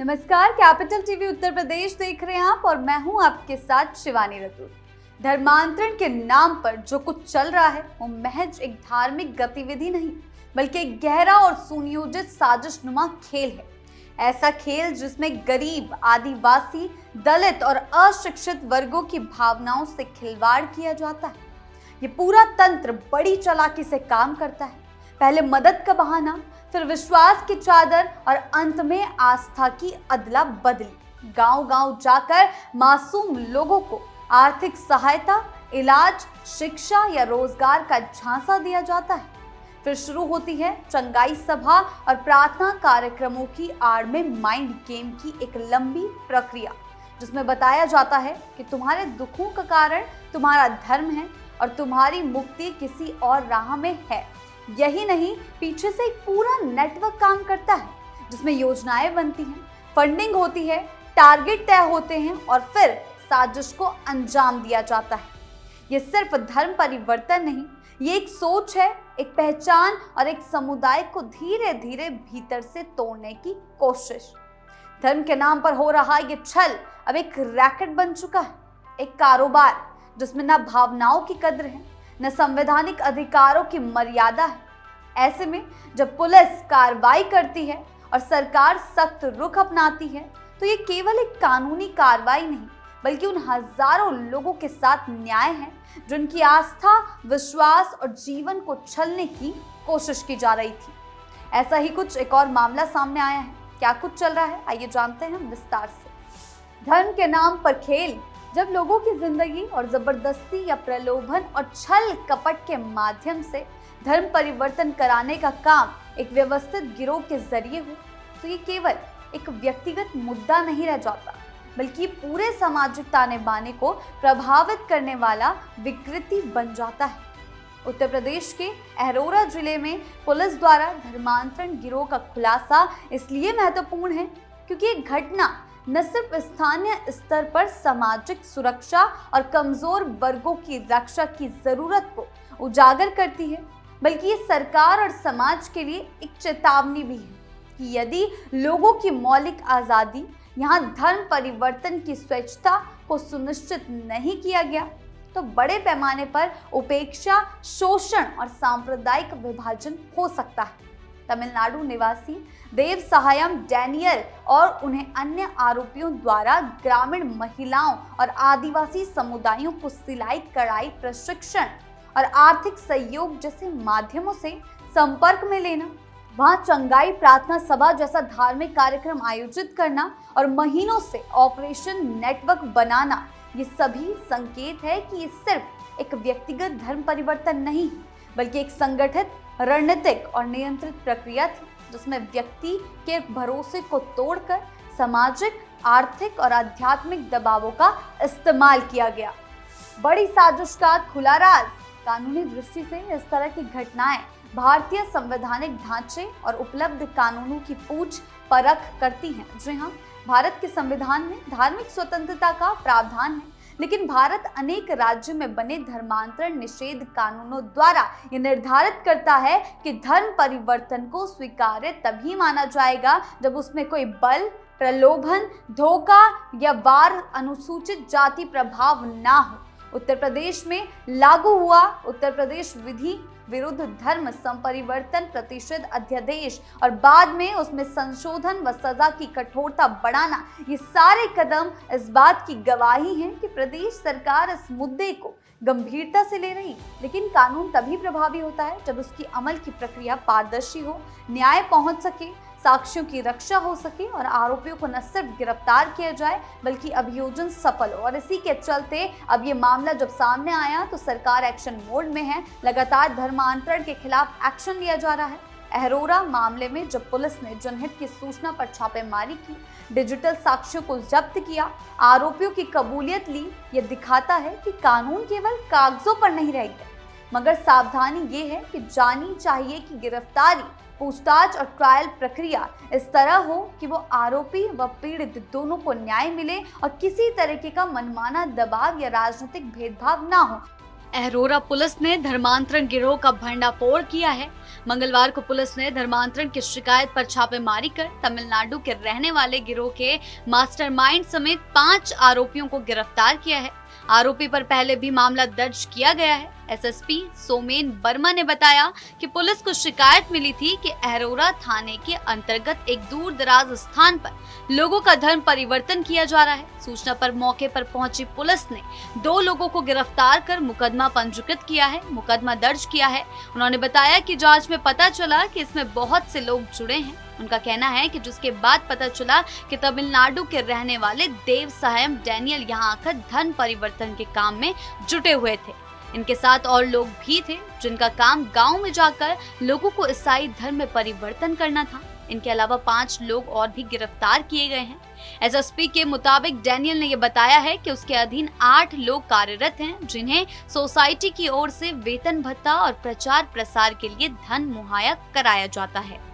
नमस्कार, capital TV Uttar Pradesh देख रहे हैं आप और मैं हूं आपके साथ शिवानी रतूर। धर्मांतरण के नाम पर जो कुछ चल रहा है वो महज एक धार्मिक गतिविधि नहीं बल्कि एक गहरा और सुनियोजित साजिशनुमा खेल है। ऐसा खेल जिसमें गरीब, आदिवासी, दलित और अशिक्षित वर्गों की भावनाओं से खिलवाड़ किया जाता है। ये पूरा तंत्र बड़ी चालाकी से काम करता है। पहले मदद का बहाना, फिर विश्वास की चादर और अंत में आस्था की अदला बदली। गांव-गांव जाकर मासूम लोगों को आर्थिक सहायता, इलाज, शिक्षा या रोजगार का झांसा दिया जाता है। फिर शुरू होती है चंगाई सभा और प्रार्थना कार्यक्रमों की आड़ में माइंड गेम की एक लंबी प्रक्रिया, जिसमें बताया जाता है कि तुम्हारे दुखों का कारण तुम्हारा धर्म है और तुम्हारी मुक्ति किसी और राह में है। यही नहीं, पीछे से एक पूरा नेटवर्क काम करता है जिसमें योजनाएं बनती हैं, फंडिंग होती है, टारगेट तय होते हैं और फिर साजिश को अंजाम दिया जाता है। ये सिर्फ धर्म परिवर्तन नहीं, ये एक सोच है, एक पहचान और एक समुदाय को धीरे धीरे भीतर से तोड़ने की कोशिश। धर्म के नाम पर हो रहा ये छल अब एक रैकेट बन चुका है, एक कारोबार जिसमें न भावनाओं की कद्र है, न संवैधानिक अधिकारों की मर्यादा है। ऐसे में जब पुलिस कार्रवाई करती है और सरकार सख्त रुख अपनाती है तो ये केवल एक कानूनी कार्रवाई नहीं बल्कि उन हजारों लोगों के साथ न्याय है जिनकी आस्था, विश्वास और जीवन को छलने की कोशिश की जा रही थी। ऐसा ही कुछ एक और मामला सामने आया है। क्या कुछ चल रहा है, आइए जानते हैं विस्तार से। धर्म के नाम पर खेल। जब लोगों की जिंदगी और जबरदस्ती या प्रलोभन और छल कपट के माध्यम से धर्म परिवर्तन कराने का काम एक व्यवस्थित गिरोह के जरिए हो तो ये केवल एक व्यक्तिगत मुद्दा नहीं रह जाता बल्कि पूरे सामाजिक ताने बाने को प्रभावित करने वाला विकृति बन जाता है। उत्तर प्रदेश के अहरोरा जिले में पुलिस द्वारा धर्मांतरण गिरोह का खुलासा इसलिए महत्वपूर्ण है क्योंकि ये घटना न सिर्फ स्थानीय स्तर पर सामाजिक सुरक्षा और कमजोर वर्गों की रक्षा की जरूरत को उजागर करती है बल्कि ये सरकार और समाज के लिए एक चेतावनी भी है कि यदि लोगों की मौलिक आज़ादी, यहाँ धर्म परिवर्तन की स्वच्छता को सुनिश्चित नहीं किया गया तो बड़े पैमाने पर उपेक्षा, शोषण और सांप्रदायिक विभाजन हो सकता है। तमिलनाडु निवासी देव सहायम डैनियल और उन्हें अन्य आरोपियों द्वारा ग्रामीण महिलाओं और आदिवासी समुदायों को सिलाई, कढ़ाई प्रशिक्षण और आर्थिक सहयोग जैसे माध्यमों से संपर्क में लेना, वहां चंगाई प्रार्थना सभा जैसा धार्मिक कार्यक्रम आयोजित करना और महीनों से ऑपरेशन नेटवर्क बनाना, ये सभी संकेत है कि ये सिर्फ एक व्यक्तिगत धर्म परिवर्तन नहीं बल्कि एक संगठित, रणनीतिक और नियंत्रित प्रक्रिया थी जिसमें व्यक्ति के भरोसे को तोड़कर सामाजिक, आर्थिक और आध्यात्मिक दबावों का इस्तेमाल किया गया। बड़ी साजिश का खुला राज। कानूनी दृष्टि से इस तरह की घटनाएं भारतीय संवैधानिक ढांचे और उपलब्ध कानूनों की पूछ परख करती हैं। जी हाँ, भारत के संविधान में धार्मिक स्वतंत्रता का प्रावधान है, लेकिन भारत अनेक राज्यों में बने धर्मांतरण निषेध कानूनों द्वारा ये निर्धारित करता है कि धर्म परिवर्तन को स्वीकार्य तभी माना जाएगा जब उसमें कोई बल, प्रलोभन, धोखा या वार अनुसूचित जाति प्रभाव ना हो। उत्तर प्रदेश में लागू हुआ उत्तर प्रदेश विधि विरुद्ध धर्म संपरिवर्तन प्रतिषेध अध्यादेश और बाद में उसमें संशोधन व सजा की कठोरता बढ़ाना, ये सारे कदम इस बात की गवाही हैं कि प्रदेश सरकार इस मुद्दे को गंभीरता से ले रही। लेकिन कानून तभी प्रभावी होता है जब उसकी अमल की प्रक्रिया पारदर्शी हो, न्याय पहुंच सके, साक्ष्यों की रक्षा हो सके और आरोपियों को न सिर्फ गिरफ्तार किया जाए बल्कि अभियोजन सफल हो। और इसी के चलते अब ये मामला जब सामने आया तो सरकार एक्शन मोड में है। लगातार धर्मांतरण के खिलाफ एक्शन लिया जा रहा है। अहरोरा मामले में जब पुलिस ने जनहित की सूचना पर छापेमारी की, डिजिटल साक्ष्यों को जब्त किया, आरोपियों की कबूलियत ली, ये दिखाता है कि कानून केवल कागजों पर नहीं रह गया। मगर सावधानी ये है कि जानी चाहिए कि गिरफ्तारी, पूछताछ और ट्रायल प्रक्रिया इस तरह हो कि वो आरोपी व पीड़ित दोनों को न्याय मिले और किसी तरीके का मनमाना दबाव या राजनीतिक भेदभाव ना हो। अरोरा पुलिस ने धर्मांतरण गिरोह का भंडाफोड़ किया है। मंगलवार को पुलिस ने धर्मांतरण की शिकायत पर छापेमारी कर तमिलनाडु के रहने वाले गिरोह के मास्टरमाइंड समेत 5 आरोपियों को गिरफ्तार किया है। आरोपी पर पहले भी मामला दर्ज किया गया है। एसएसपी सोमेन वर्मा ने बताया कि पुलिस को शिकायत मिली थी कि अरोरा थाने के अंतर्गत एक दूर दराज स्थान पर लोगों का धर्म परिवर्तन किया जा रहा है। सूचना पर मौके पर पहुंची पुलिस ने 2 लोगों को गिरफ्तार कर मुकदमा पंजीकृत किया है, मुकदमा दर्ज किया है। उन्होंने बताया कि जांच में पता चला कि इसमें बहुत से लोग जुड़े हैं। उनका कहना है कि जिसके बाद पता चला कि तमिलनाडु के रहने वाले देव सायम डैनियल यहां आकर धर्म परिवर्तन के काम में जुटे हुए थे। इनके साथ और लोग भी थे जिनका काम गांव में जाकर लोगों को ईसाई धर्म में परिवर्तन करना था। इनके अलावा 5 लोग और भी गिरफ्तार किए गए हैं। एसएसपी के मुताबिक डैनियल ने यह बताया है कि उसके अधीन 8 लोग कार्यरत हैं जिन्हें सोसाइटी की ओर से वेतन भत्ता और प्रचार प्रसार के लिए धन मुहैया कराया जाता है।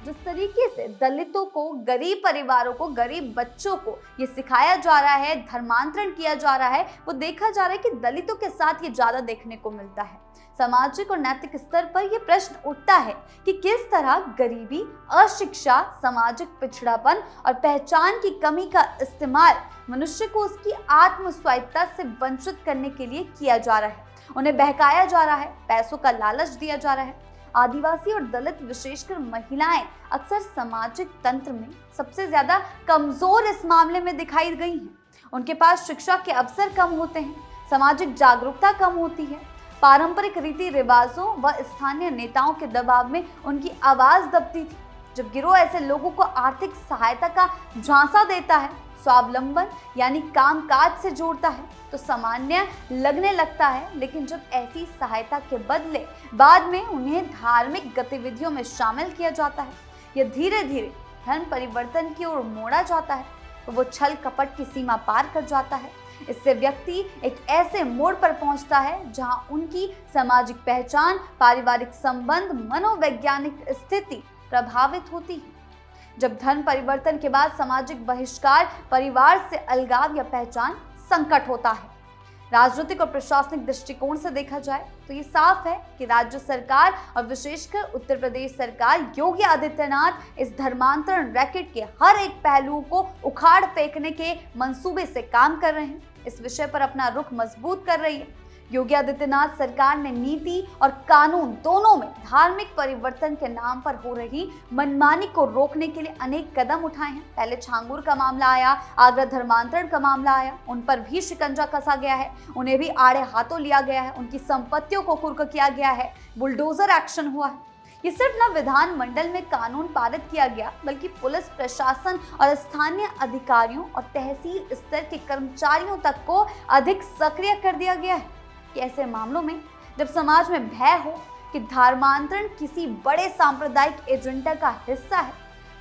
जिस तरीके से दलितों को, गरीब परिवारों को, गरीब बच्चों को ये सिखाया जा रहा है, धर्मांतरण किया जा रहा है, वो देखा जा रहा है कि दलितों के साथ ये ज्यादा देखने को मिलता है। सामाजिक और नैतिक स्तर पर यह प्रश्न उठता है कि किस तरह गरीबी, अशिक्षा, सामाजिक पिछड़ापन और पहचान की कमी का इस्तेमाल मनुष्य को उसकी आत्म स्वायत्तता से वंचित करने के लिए किया जा रहा है। उन्हें बहकाया जा रहा है, पैसों का लालच दिया जा रहा है। आदिवासी और दलित, विशेषकर महिलाएं, अक्सर सामाजिक तंत्र में सबसे ज्यादा कमजोर इस मामले में दिखाई गई हैं। उनके पास शिक्षा के अवसर कम होते हैं, सामाजिक जागरूकता कम होती है, पारंपरिक रीति रिवाजों व स्थानीय नेताओं के दबाव में उनकी आवाज दबती थी। जब गिरोह ऐसे लोगों को आर्थिक सहायता का झांसा देता है, स्वावलंबन यानी कामकाज से जोड़ता है, तो सामान्य लगने लगता है। लेकिन जब ऐसी सहायता के बदले बाद में उन्हें धार्मिक गतिविधियों में शामिल किया जाता है या धीरे धीरे धर्म परिवर्तन की ओर मोड़ा जाता है, तो वो छल कपट की सीमा पार कर जाता है। इससे व्यक्ति एक ऐसे मोड़ पर पहुंचता है जहां उनकी सामाजिक पहचान, पारिवारिक संबंध, मनोवैज्ञानिक स्थिति प्रभावित होती है। जब धर्म परिवर्तन के बाद सामाजिक बहिष्कार, परिवार से अलगाव या पहचान संकट होता है। राजनीतिक और प्रशासनिक दृष्टिकोण से देखा जाए तो ये साफ है कि राज्य सरकार और विशेषकर उत्तर प्रदेश सरकार योगी आदित्यनाथ इस धर्मांतरण रैकेट के हर एक पहलू को उखाड़ फेंकने के मंसूबे से काम कर रहे हैं। इस विषय पर अपना रुख मजबूत कर रही है। योगी आदित्यनाथ सरकार ने नीति और कानून दोनों में धार्मिक परिवर्तन के नाम पर हो रही मनमानी को रोकने के लिए अनेक कदम उठाए हैं। पहले छांगुर का मामला आया, आगरा धर्मांतरण का मामला आया, उन पर भी शिकंजा कसा गया है, उन्हें भी आड़े हाथों लिया गया है, उनकी संपत्तियों को कुर्क किया गया है, बुलडोजर एक्शन हुआ है। ये सिर्फ न विधानमंडल में कानून पारित किया गया, बल्कि पुलिस प्रशासन और स्थानीय अधिकारियों और तहसील स्तर के कर्मचारियों तक को अधिक सक्रिय कर दिया गया है। ऐसे मामलों में जब समाज में भय हो कि धर्मांतरण किसी बड़े सांप्रदायिक एजेंडा का हिस्सा है,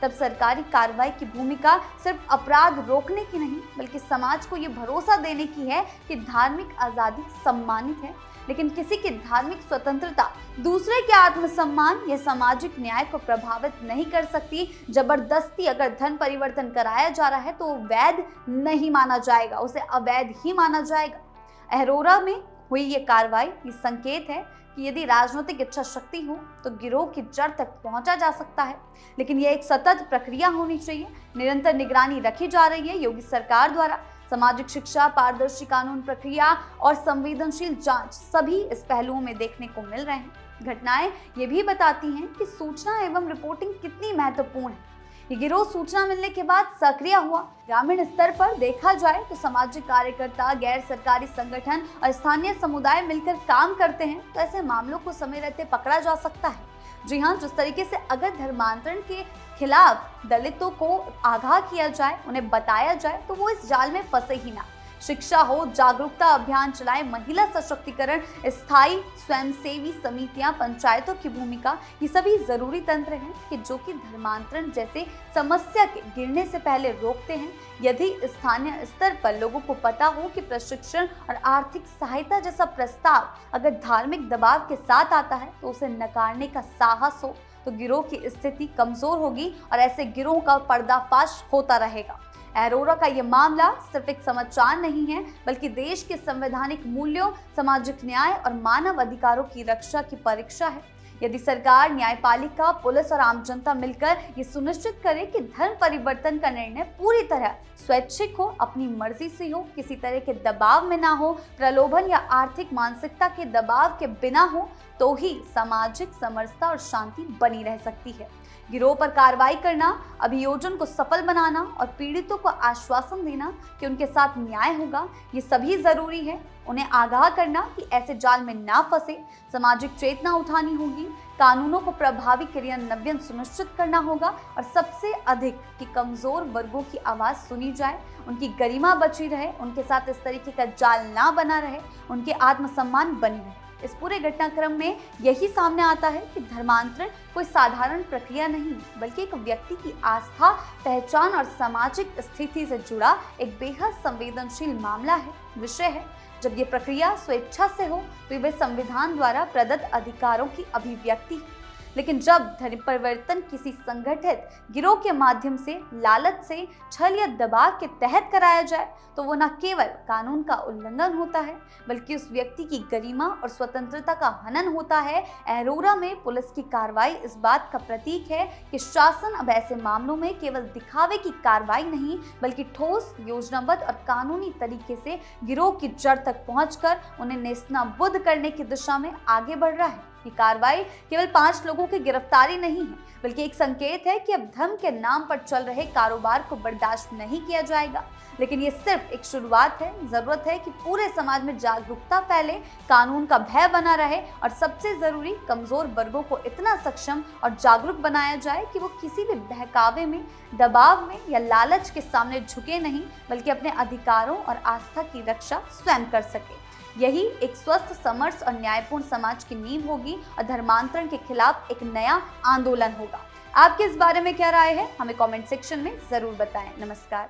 तब सरकारी कार्रवाई की भूमिका सिर्फ अपराध रोकने की नहीं, बल्कि समाज को ये भरोसा देने की है कि धार्मिक आजादी सम्मानित है, लेकिन किसी की धार्मिक स्वतंत्रता दूसरे के आत्मसम्मान या सामाजिक न्याय को प्रभावित नहीं कर सकती। जबरदस्ती अगर धर्म परिवर्तन कराया जा रहा है तो वैध नहीं माना जाएगा, उसे अवैध ही माना जाएगा। अरोरा में हुई ये कार्रवाई ये संकेत है कि यदि राजनीतिक इच्छा शक्ति हो तो गिरोह की जड़ तक पहुंचा जा सकता है, लेकिन यह एक सतत प्रक्रिया होनी चाहिए। निरंतर निगरानी रखी जा रही है योगी सरकार द्वारा। सामाजिक शिक्षा, पारदर्शी कानून प्रक्रिया और संवेदनशील जांच सभी इस पहलुओं में देखने को मिल रहे हैं। घटनाएं ये भी बताती हैं कि सूचना एवं रिपोर्टिंग कितनी महत्वपूर्ण है। ये गिरोह सूचना मिलने के बाद सक्रिय हुआ। ग्रामीण स्तर पर देखा जाए तो सामाजिक कार्यकर्ता, गैर सरकारी संगठन और स्थानीय समुदाय मिलकर काम करते हैं, तो ऐसे मामलों को समय रहते पकड़ा जा सकता है। जी हाँ, जिस तरीके से अगर धर्मांतरण के खिलाफ दलितों को आगाह किया जाए, उन्हें बताया जाए, तो वो इस जाल में फंसे ही ना। शिक्षा हो, जागरूकता अभियान चलाए, महिला सशक्तिकरण, स्थायी स्वयंसेवी समितियां, पंचायतों की भूमिका, ये सभी जरूरी तंत्र हैं कि जो कि धर्मांतरण जैसे समस्या के गिरने से पहले रोकते हैं। यदि स्थानीय स्तर पर लोगों को पता हो कि प्रशिक्षण और आर्थिक सहायता जैसा प्रस्ताव अगर धार्मिक दबाव के साथ आता है तो उसे नकारने का साहस हो, तो गिरोह की स्थिति कमजोर होगी और ऐसे गिरोह का पर्दाफाश होता रहेगा। अरोरा का ये मामला सिर्फ एक समाचार नहीं है, बल्कि देश के संवैधानिक मूल्यों, सामाजिक न्याय और मानव अधिकारों की रक्षा की परीक्षा है। यदि सरकार, न्यायपालिका, पुलिस और आम जनता मिलकर ये सुनिश्चित करे कि धर्म परिवर्तन का निर्णय पूरी तरह स्वैच्छिक हो, अपनी मर्जी से हो, किसी तरह के दबाव में ना हो, प्रलोभन या आर्थिक मानसिकता के दबाव के बिना हो, तो ही सामाजिक समरसता और शांति बनी रह सकती है। गिरोह पर कार्रवाई करना, अभियोजन को सफल बनाना और पीड़ितों को आश्वासन देना कि उनके साथ न्याय होगा, ये सभी जरूरी है। उन्हें आगाह करना कि ऐसे जाल में ना फंसे, सामाजिक चेतना उठानी होगी, कानूनों को प्रभावी क्रियान्वयन सुनिश्चित करना होगा और सबसे अधिक कि कमजोर वर्गों की आवाज सुनी जाए, उनकी गरिमा बची रहे, उनके साथ इस तरीके का जाल ना बना रहे, उनके आत्मसम्मान बनी रहे। इस पूरे घटनाक्रम में यही सामने आता है कि धर्मांतरण कोई साधारण प्रक्रिया नहीं, बल्कि एक व्यक्ति की आस्था, पहचान और सामाजिक स्थिति से जुड़ा एक बेहद संवेदनशील मामला है, विषय है। जब ये प्रक्रिया स्वेच्छा से हो तो वे संविधान द्वारा प्रदत्त अधिकारों की अभिव्यक्ति है। लेकिन जब धर्म परिवर्तन किसी संगठित गिरोह के माध्यम से, लालच से, छल या दबाव के तहत कराया जाए, तो वो न केवल कानून का उल्लंघन होता है, बल्कि उस व्यक्ति की गरिमा और स्वतंत्रता का हनन होता है। अरोरा में पुलिस की कार्रवाई इस बात का प्रतीक है कि शासन अब ऐसे मामलों में केवल दिखावे की कार्रवाई नहीं, बल्कि ठोस, योजनाबद्ध और कानूनी तरीके से गिरोह की जड़ तक पहुंचकर उन्हें नेस्तनाबूद करने की दिशा में आगे बढ़ रहा है। ये कार्रवाई केवल 5 लोगों की गिरफ्तारी नहीं है, बल्कि एक संकेत है कि अब धर्म के नाम पर चल रहे कारोबार को बर्दाश्त नहीं किया जाएगा। लेकिन ये सिर्फ एक शुरुआत है। जरूरत है कि पूरे समाज में जागरूकता फैले, कानून का भय बना रहे और सबसे जरूरी, कमजोर वर्गों को इतना सक्षम और जागरूक बनाया जाए कि वो किसी भी बहकावे में, दबाव में या लालच के सामने झुके नहीं, बल्कि अपने अधिकारों और आस्था की रक्षा स्वयं कर सके। यही एक स्वस्थ, समर्थ और न्यायपूर्ण समाज की नींव होगी और धर्मांतरण के खिलाफ एक नया आंदोलन होगा। आपके इस बारे में क्या राय है, हमें कमेंट सेक्शन में जरूर बताएं। नमस्कार।